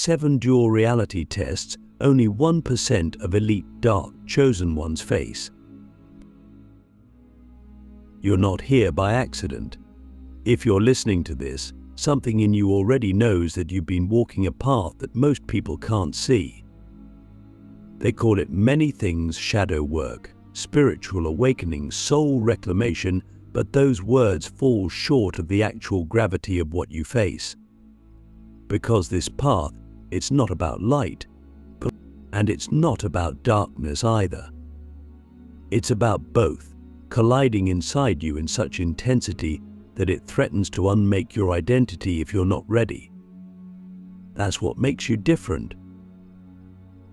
7 dual reality tests only 1% of elite dark chosen ones face. You're not here by accident. If you're listening to this, something in you already knows that you've been walking a path that most people can't see. They call it many things: shadow work, spiritual awakening, soul reclamation, but those words fall short of the actual gravity of what you face. Because this path, it's not about light, and it's not about darkness either. It's about both, colliding inside you in such intensity that it threatens to unmake your identity if you're not ready. That's what makes you different.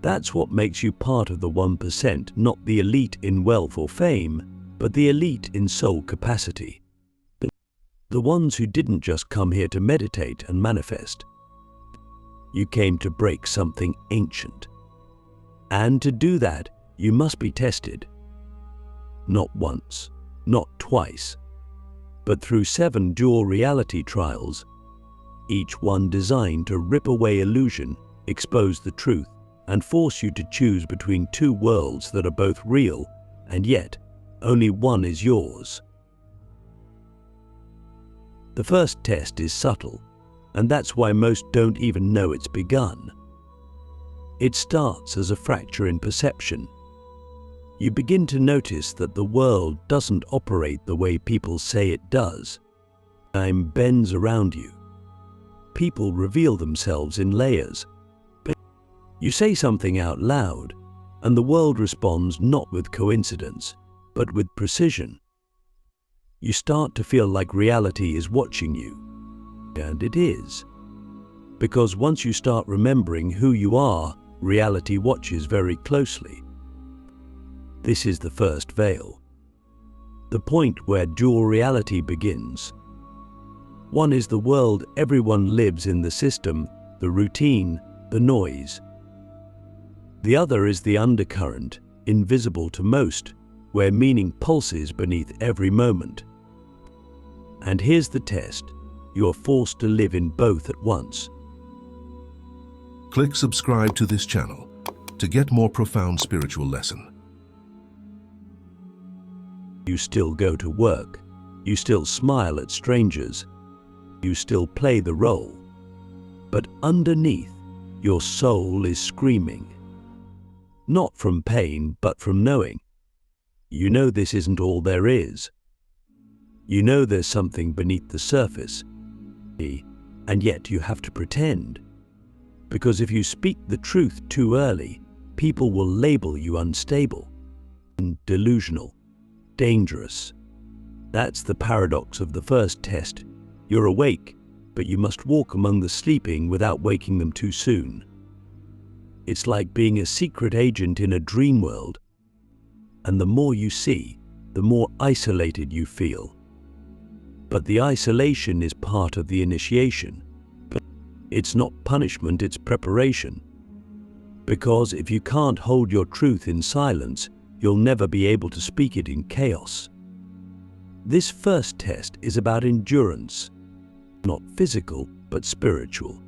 That's what makes you part of the 1%, not the elite in wealth or fame, but the elite in soul capacity. The ones who didn't just come here to meditate and manifest. You came to break something ancient. And to do that, you must be tested. Not once, not twice, but through 7 dual reality trials, each one designed to rip away illusion, expose the truth, and force you to choose between 2 worlds that are both real, and yet only one is yours. The first test is subtle, and that's why most don't even know it's begun. It starts as a fracture in perception. You begin to notice that the world doesn't operate the way people say it does. Time bends around you. People reveal themselves in layers. You say something out loud, and the world responds not with coincidence, but with precision. You start to feel like reality is watching you. And it is. Because once you start remembering who you are, reality watches very closely. This is the first veil. The point where dual reality begins. One is the world everyone lives in, the system, the routine, the noise. The other is the undercurrent, invisible to most, where meaning pulses beneath every moment. And here's the test. You're forced to live in both at once. Click subscribe to this channel to get more profound spiritual lesson. You still go to work. You still smile at strangers. You still play the role. But underneath, your soul is screaming. Not from pain, but from knowing. You know this isn't all there is. You know there's something beneath the surface. And yet you have to pretend. Because if you speak the truth too early, people will label you unstable, delusional, dangerous. That's the paradox of the first test. You're awake, but you must walk among the sleeping without waking them too soon. It's like being a secret agent in a dream world. And the more you see, the more isolated you feel. But the isolation is part of the initiation. It's not punishment, it's preparation. Because if you can't hold your truth in silence, you'll never be able to speak it in chaos. This first test is about endurance, not physical, but spiritual.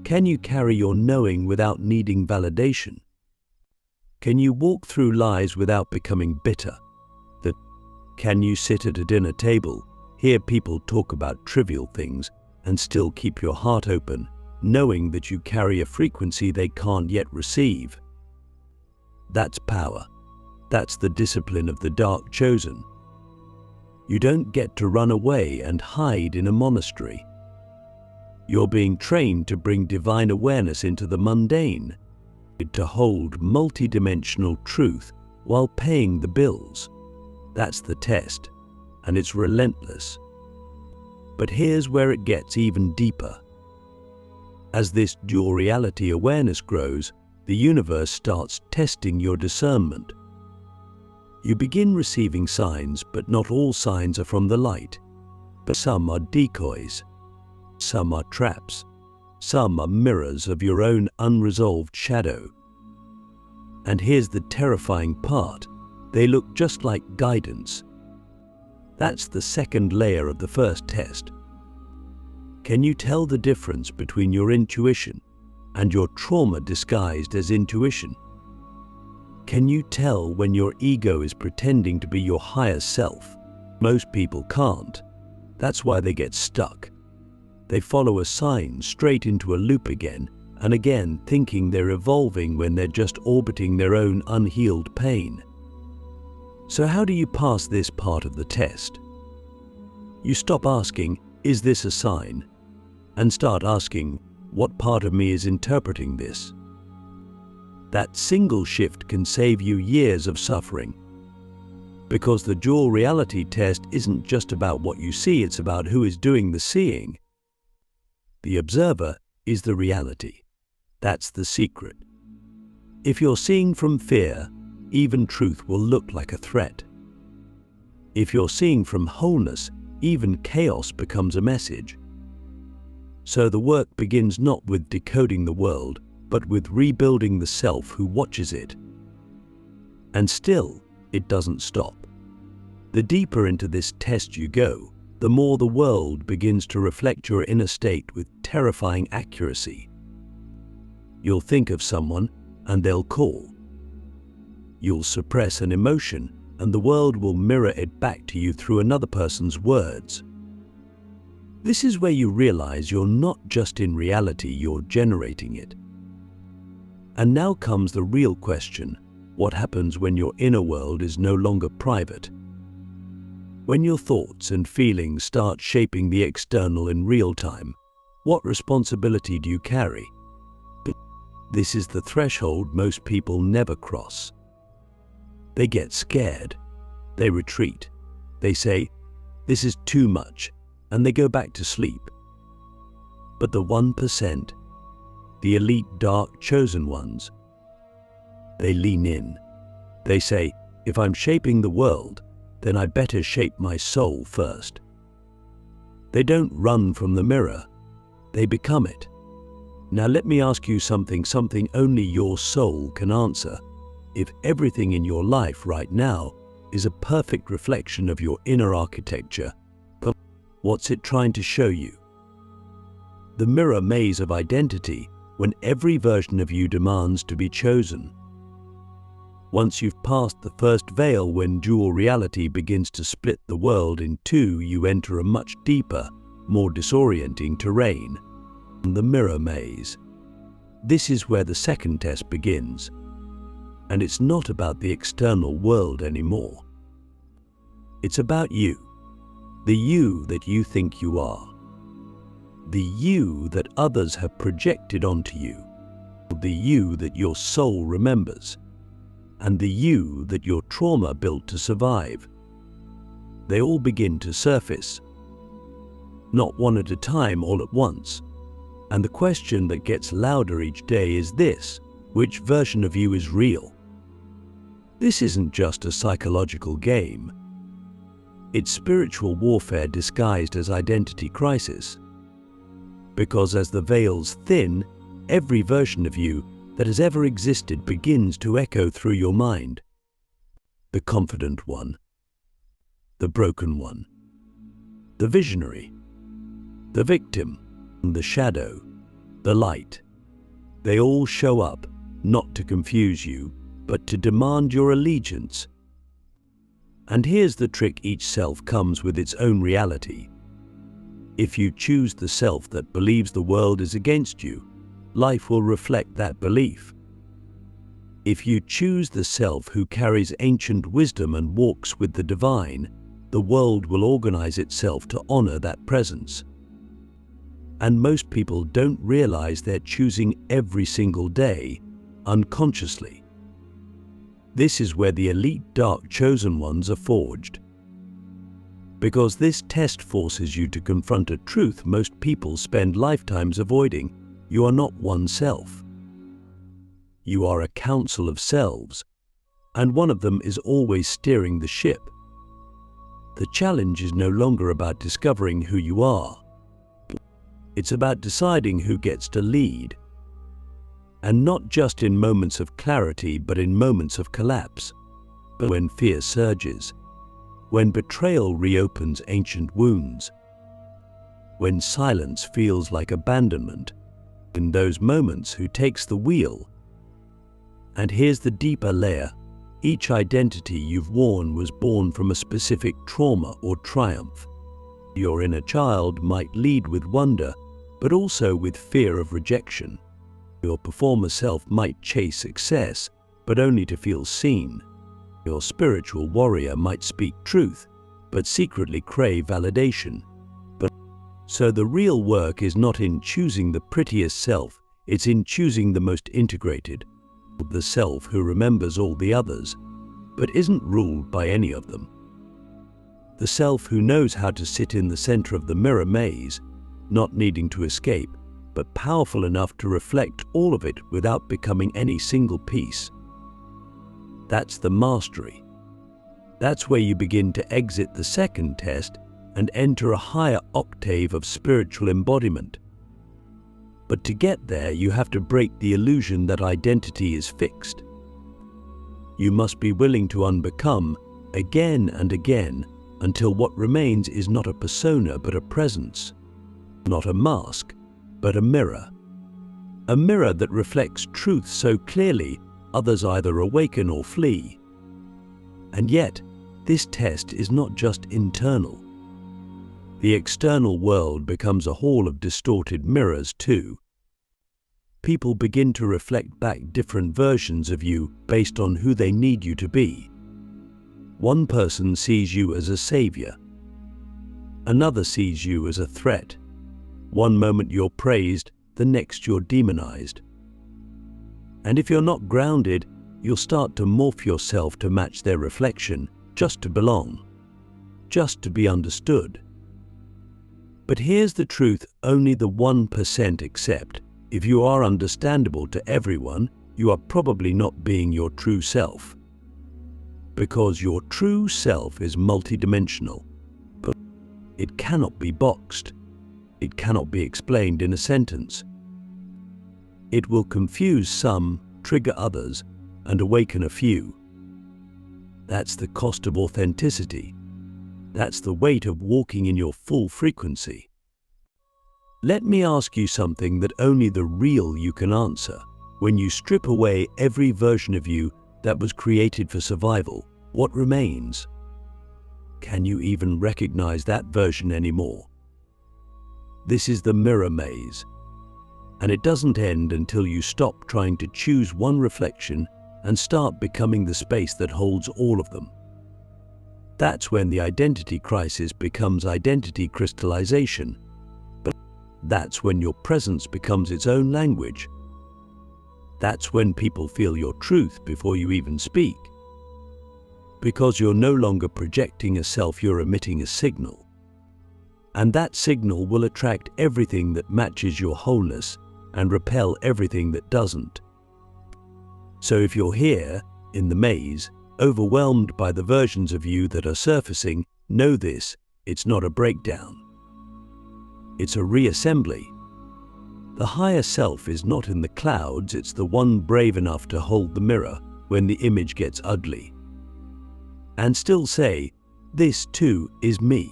Can you carry your knowing without needing validation? Can you walk through lies without becoming bitter? Can you sit at a dinner table, hear people talk about trivial things, and still keep your heart open, knowing that you carry a frequency they can't yet receive? That's power. That's the discipline of the dark chosen. You don't get to run away and hide in a monastery. You're being trained to bring divine awareness into the mundane, to hold multidimensional truth while paying the bills. That's the test, and it's relentless. But here's where it gets even deeper. As this dual reality awareness grows, the universe starts testing your discernment. You begin receiving signs, but not all signs are from the light. But some are decoys. Some are traps. Some are mirrors of your own unresolved shadow. And here's the terrifying part. They look just like guidance. That's the second layer of the first test. Can you tell the difference between your intuition, and your trauma disguised as intuition. Can you tell when your ego is pretending to be your higher self? Most people can't. That's why they get stuck. They follow a sign straight into a loop again and again, thinking they're evolving when they're just orbiting their own unhealed pain. So how do you pass this part of the test? You stop asking, "Is this a sign?" and start asking, "What part of me is interpreting this?" That single shift can save you years of suffering. Because the dual reality test isn't just about what you see, it's about who is doing the seeing. The observer is the reality. That's the secret. If you're seeing from fear, even truth will look like a threat. If you're seeing from wholeness, even chaos becomes a message. So the work begins not with decoding the world, but with rebuilding the self who watches it. And still, it doesn't stop. The deeper into this test you go, the more the world begins to reflect your inner state with terrifying accuracy. You'll think of someone, and they'll call. You'll suppress an emotion, and the world will mirror it back to you through another person's words. This is where you realize you're not just in reality, you're generating it. And now comes the real question: what happens when your inner world is no longer private? When your thoughts and feelings start shaping the external in real time, what responsibility do you carry? This is the threshold most people never cross. They get scared. They retreat. They say, "This is too much," and they go back to sleep. But the 1%, the elite dark chosen ones, they lean in. They say, "If I'm shaping the world, then I better shape my soul first." They don't run from the mirror. They become it. Now let me ask you something only your soul can answer. If everything in your life right now is a perfect reflection of your inner architecture, what's it trying to show you? The mirror maze of identity, when every version of you demands to be chosen. Once you've passed the first veil, when dual reality begins to split the world in two, you enter a much deeper, more disorienting terrain, the mirror maze. This is where the second test begins. And it's not about the external world anymore. It's about you, the you that you think you are, the you that others have projected onto you, the you that your soul remembers, and the you that your trauma built to survive. They all begin to surface, not one at a time, all at once. And the question that gets louder each day is this: which version of you is real? This isn't just a psychological game. It's spiritual warfare disguised as identity crisis. Because as the veils thin, every version of you that has ever existed begins to echo through your mind. The confident one, the broken one, the visionary, the victim, the shadow, the light. They all show up, not to confuse you, but to demand your allegiance. And here's the trick: each self comes with its own reality. If you choose the self that believes the world is against you, life will reflect that belief. If you choose the self who carries ancient wisdom and walks with the divine, the world will organize itself to honor that presence. And most people don't realize they're choosing every single day, unconsciously. This is where the elite dark chosen ones are forged. Because this test forces you to confront a truth most people spend lifetimes avoiding: you are not one self. You are a council of selves, and one of them is always steering the ship. The challenge is no longer about discovering who you are. It's about deciding who gets to lead. And not just in moments of clarity, but in moments of collapse. But when fear surges, when betrayal reopens ancient wounds, when silence feels like abandonment, in those moments who takes the wheel. And here's the deeper layer. Each identity you've worn was born from a specific trauma or triumph. Your inner child might lead with wonder, but also with fear of rejection. Your performer self might chase success, but only to feel seen. Your spiritual warrior might speak truth, but secretly crave validation. So the real work is not in choosing the prettiest self, it's in choosing the most integrated. The self who remembers all the others, but isn't ruled by any of them. The self who knows how to sit in the center of the mirror maze, not needing to escape, but powerful enough to reflect all of it without becoming any single piece. That's the mastery. That's where you begin to exit the second test and enter a higher octave of spiritual embodiment. But to get there, you have to break the illusion that identity is fixed. You must be willing to unbecome again and again until what remains is not a persona but a presence, not a mask, but a mirror. A mirror that reflects truth so clearly others either awaken or flee. And yet, this test is not just internal. The external world becomes a hall of distorted mirrors too. People begin to reflect back different versions of you based on who they need you to be. One person sees you as a savior. Another sees you as a threat. One moment you're praised, the next you're demonized. And if you're not grounded, you'll start to morph yourself to match their reflection, just to belong, just to be understood. But here's the truth only the 1% accept. If you are understandable to everyone, you are probably not being your true self. Because your true self is multidimensional. But it cannot be boxed. It cannot be explained in a sentence. It will confuse some, trigger others, and awaken a few. That's the cost of authenticity. That's the weight of walking in your full frequency. Let me ask you something that only the real you can answer. When you strip away every version of you that was created for survival, what remains? Can you even recognize that version anymore? This is the mirror maze, and it doesn't end until you stop trying to choose one reflection and start becoming the space that holds all of them. That's when the identity crisis becomes identity crystallization. But that's when your presence becomes its own language. That's when people feel your truth before you even speak. Because you're no longer projecting a self, you're emitting a signal. And that signal will attract everything that matches your wholeness and repel everything that doesn't. So if you're here, in the maze, overwhelmed by the versions of you that are surfacing, know this, it's not a breakdown. It's a reassembly. The higher self is not in the clouds, it's the one brave enough to hold the mirror when the image gets ugly. And still say, this too is me.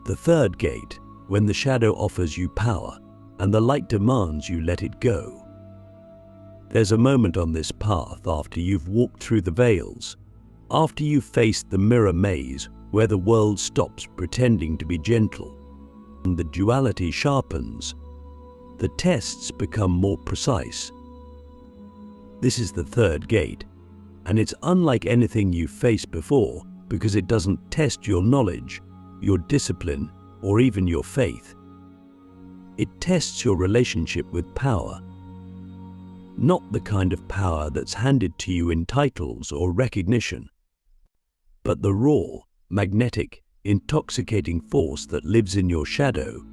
The third gate, when the shadow offers you power and the light demands you let it go. There's a moment on this path after you've walked through the veils, after you've faced the mirror maze where the world stops pretending to be gentle, and the duality sharpens, the tests become more precise. This is the third gate, and it's unlike anything you've faced before because it doesn't test your knowledge, your discipline, or even your faith. It tests your relationship with power. Not the kind of power that's handed to you in titles or recognition, but the raw, magnetic, intoxicating force that lives in your shadow.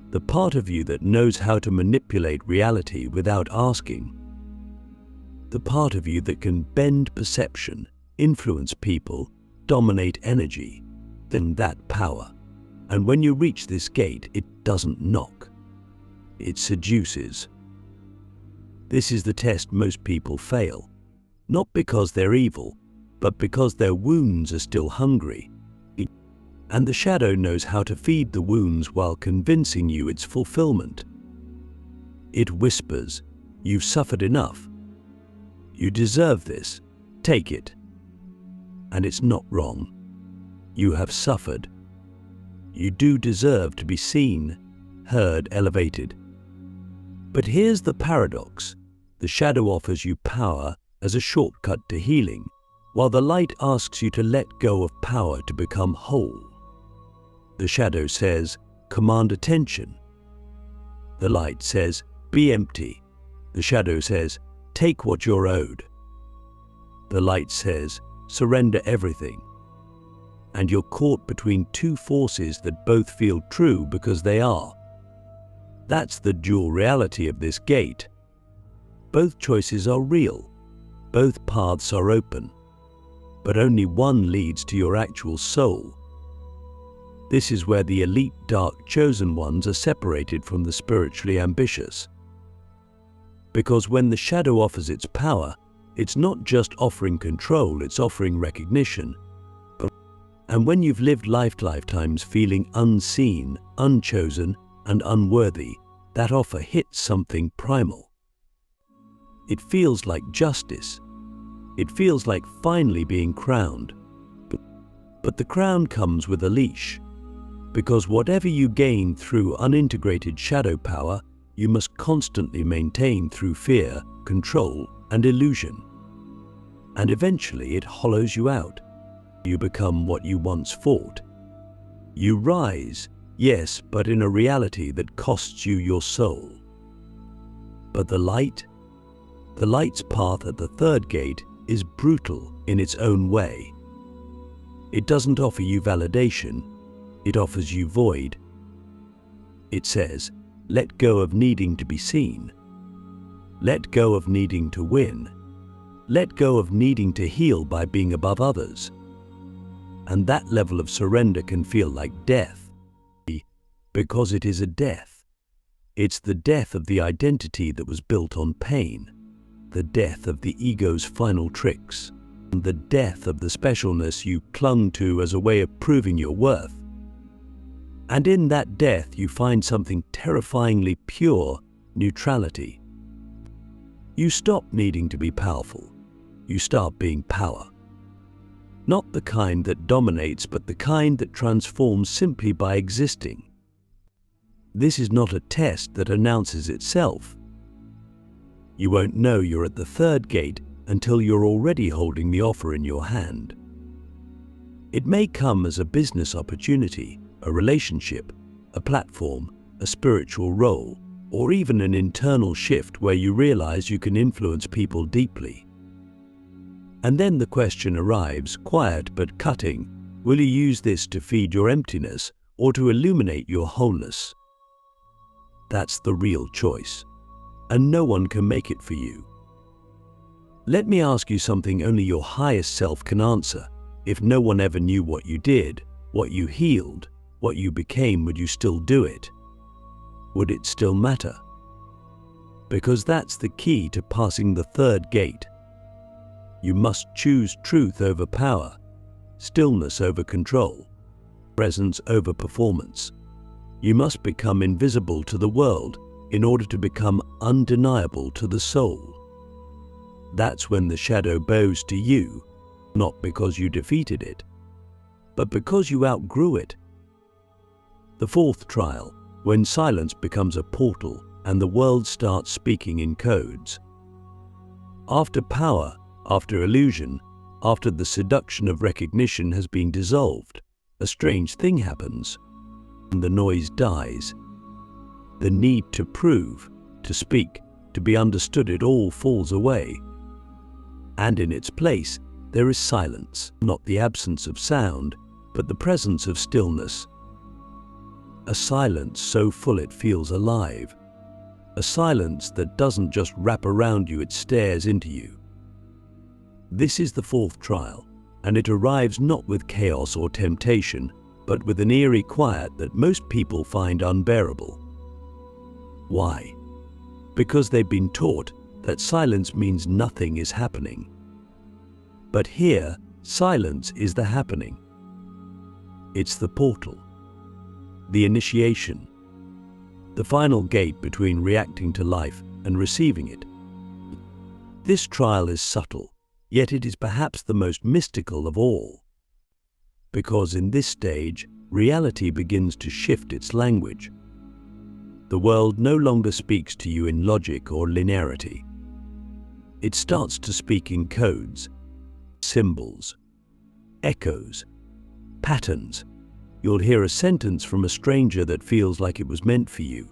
The part of you that knows how to manipulate reality without asking. The part of you that can bend perception, influence people, dominate energy. Then that power. And when you reach this gate, it doesn't knock. It seduces. This is the test most people fail, not because they're evil, but because their wounds are still hungry. And the shadow knows how to feed the wounds while convincing you it's fulfillment. It whispers, "You've suffered enough. You deserve this. Take it." And it's not wrong. You have suffered. You do deserve to be seen, heard, elevated. But here's the paradox. The shadow offers you power as a shortcut to healing, while the light asks you to let go of power to become whole. The shadow says, "Command attention." The light says, "Be empty." The shadow says, "Take what you're owed." The light says, "Surrender everything." And you're caught between two forces that both feel true because they are. That's the dual reality of this gate. Both choices are real. Both paths are open. But only one leads to your actual soul. This is where the elite dark chosen ones are separated from the spiritually ambitious. Because when the shadow offers its power, it's not just offering control, it's offering recognition. And when you've lived lifetimes feeling unseen, unchosen, and unworthy, that offer hits something primal. It feels like justice. It feels like finally being crowned. But the crown comes with a leash. Because whatever you gain through unintegrated shadow power, you must constantly maintain through fear, control, and illusion. And eventually it hollows you out. You become what you once fought. You rise, yes, but in a reality that costs you your soul. But the light's path at the third gate is brutal in its own way. It doesn't offer you validation, it offers you void. It says, let go of needing to be seen. Let go of needing to win. Let go of needing to heal by being above others. And that level of surrender can feel like death, because it is a death. It's the death of the identity that was built on pain, the death of the ego's final tricks, and the death of the specialness you clung to as a way of proving your worth. And in that death you find something terrifyingly pure, neutrality. You stop needing to be powerful. You start being power. Not the kind that dominates, but the kind that transforms simply by existing. This is not a test that announces itself. You won't know you're at the third gate until you're already holding the offer in your hand. It may come as a business opportunity, a relationship, a platform, a spiritual role, or even an internal shift where you realize you can influence people deeply. And then the question arrives, quiet but cutting, will you use this to feed your emptiness or to illuminate your wholeness? That's the real choice, and no one can make it for you. Let me ask you something only your highest self can answer. If no one ever knew what you did, what you healed, what you became, would you still do it? Would it still matter? Because that's the key to passing the third gate. You must choose truth over power, stillness over control, presence over performance. You must become invisible to the world in order to become undeniable to the soul. That's when the shadow bows to you, not because you defeated it, but because you outgrew it. The fourth trial, when silence becomes a portal and the world starts speaking in codes. After power, after illusion, after the seduction of recognition has been dissolved, a strange thing happens, and the noise dies. The need to prove, to speak, to be understood, it all falls away. And in its place, there is silence, not the absence of sound, but the presence of stillness. A silence so full it feels alive. A silence that doesn't just wrap around you, it stares into you. This is the fourth trial, and it arrives not with chaos or temptation, but with an eerie quiet that most people find unbearable. Why? Because they've been taught that silence means nothing is happening. But here, silence is the happening. It's the portal, the initiation. the final gate between reacting to life and receiving it. This trial is subtle, yet it is perhaps the most mystical of all. Because in this stage, reality begins to shift its language. The world no longer speaks to you in logic or linearity. It starts to speak in codes, symbols, echoes, patterns. You'll hear a sentence from a stranger that feels like it was meant for you.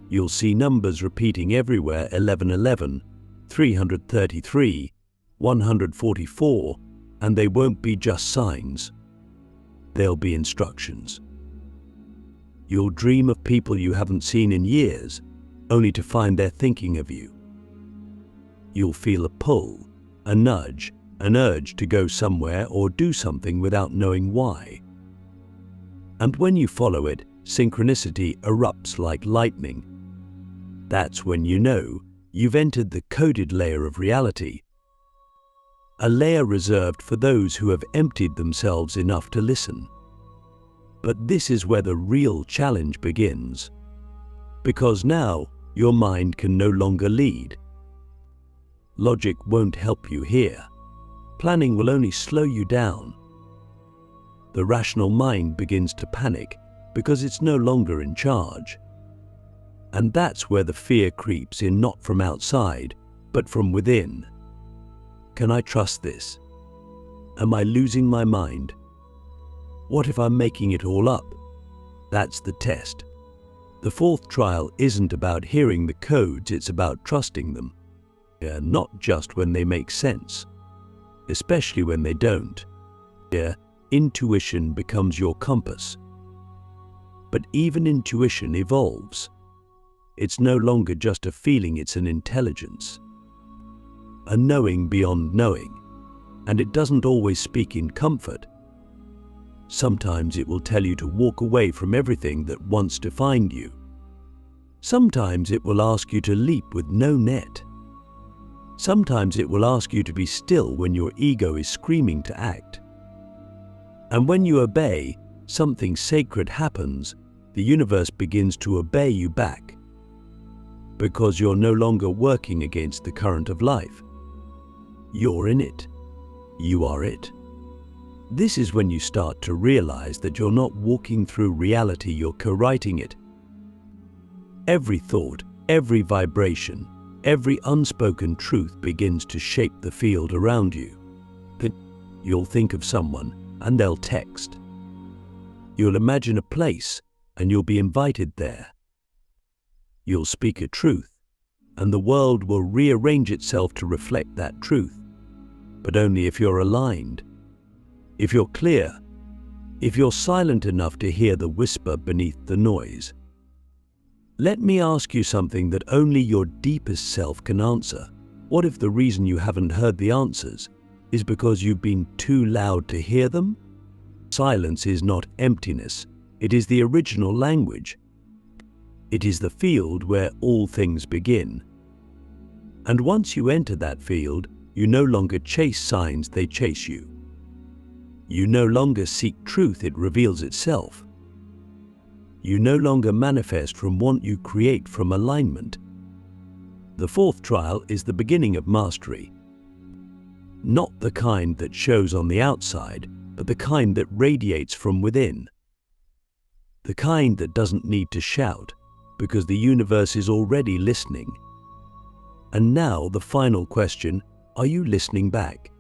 You'll see numbers repeating everywhere: 1111, 333, 144, and they won't be just signs. They'll be instructions. You'll dream of people you haven't seen in years, only to find they're thinking of you. You'll feel a pull, a nudge, an urge to go somewhere or do something without knowing why. And when you follow it, synchronicity erupts like lightning. That's when you know you've entered the coded layer of reality, a layer reserved for those who have emptied themselves enough to listen. But this is where the real challenge begins, because now your mind can no longer lead. Logic won't help you here. Planning will only slow you down. The rational mind begins to panic because it's no longer in charge. And that's where the fear creeps in, not from outside, but from within. Can I trust this? Am I losing my mind? What if I'm making it all up? That's the test. The fourth trial isn't about hearing the codes, it's about trusting them. Not just when they make sense, especially when they don't. Intuition becomes your compass. But even intuition evolves. It's no longer just a feeling, it's an intelligence. A knowing beyond knowing. And it doesn't always speak in comfort. Sometimes it will tell you to walk away from everything that once defined you. Sometimes it will ask you to leap with no net. Sometimes it will ask you to be still when your ego is screaming to act. And when you obey, something sacred happens. The universe begins to obey you back. Because you're no longer working against the current of life. You're in it. You are it. This is when you start to realize that you're not walking through reality, you're co-writing it. Every thought, every vibration, every unspoken truth begins to shape the field around you. You'll think of someone and they'll text. You'll imagine a place and you'll be invited there. You'll speak a truth and the world will rearrange itself to reflect that truth, but only if you're aligned, if you're clear, if you're silent enough to hear the whisper beneath the noise. Let me ask you something that only your deepest self can answer. What if the reason you haven't heard the answers is because you've been too loud to hear them? Silence is not emptiness. It is the original language. It is the field where all things begin. And once you enter that field, you no longer chase signs, they chase you. You no longer seek truth, it reveals itself. You no longer manifest from want, you create from alignment. The fourth trial is the beginning of mastery. Not the kind that shows on the outside, but the kind that radiates from within. The kind that doesn't need to shout, because the universe is already listening. And now the final question, are you listening back?